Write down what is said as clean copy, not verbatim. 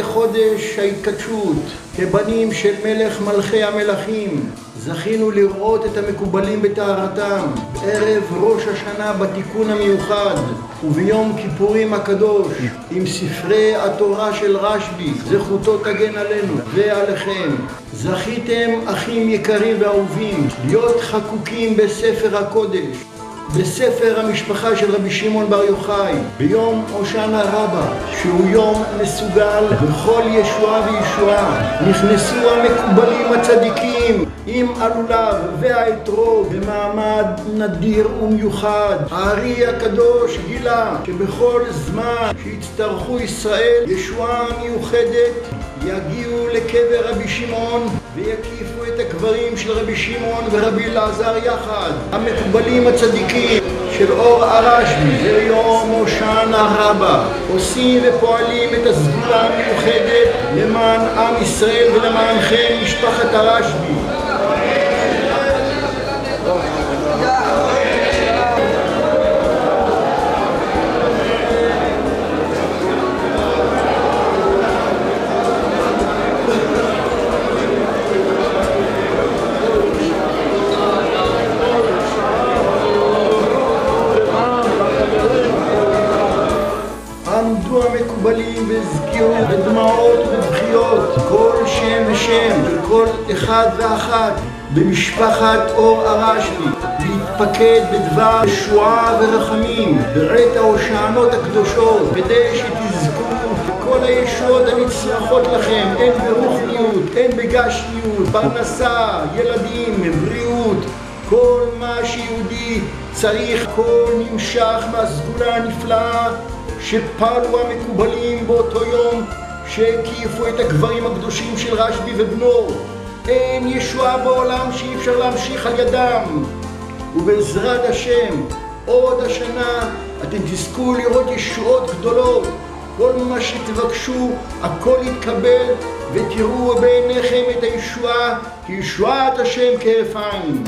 אחרי חודש ההתקדשות, כבנים של מלך מלכי המלכים, זכינו לראות את המקובלים בטהרתם, בערב ראש השנה בתיקון המיוחד, וביום כיפורים הקדוש, עם ספרי התורה של רשב"י, זכותו תגן עלינו ועליכם. זכיתם, אחים יקרים ואהובים, להיות חקוקים בספר הקודש, בספר המשפחה של רבי שמעון בר יוחאי, ביום הושענא רבה, שהוא יום מסוגל בכל ישועה וישועה. נכנסו המקובלים הצדיקים עם הלולב והאתרוג במעמד נדיר ומיוחד. הארי הקדוש גילה שבכל זמן שיצטרכו ישראל ישועה מיוחדת, יגיעו לקבר רבי שמעון ויקיפו את הקברים של רבי שמעון ורבי אלעזר יחד. המקובלים הצדיקים של אור הרשב"י ביום הושענא רבה עושים ופועלים את הסגולה המיוחדת למען עם ישראל ולמענכם משפחת הרשב"י. עמדו המקובלים והזכירו בדמעות ובבכיות כל שם ושם של כל אחד ואחת במשפחת אור הרשב"י, להתפקד בדבר ישועה ורחמים בעת ההושענות הקדושות, כדי שתזכו כל הישועות הנצרכות לכם, הן ברוחניות, הן בגשמיות, פרנסה, ילדים, בריאות, כל מה שיהודי צריך. כל נמשך מהסגולה הנפלאה שפעלו המקובלים באותו יום שהקיפו את הקברים הקדושים של רשב"י ובנו. אין ישועה בעולם שאי אפשר להמשיך על ידם, ובעזרת השם עוד השנה אתם תזכו לראות ישועות גדולות. כל מה שתבקשו הכל יתקבל, ותראו בעיניכם את הישועה, כי ישועת השם כהרף עין.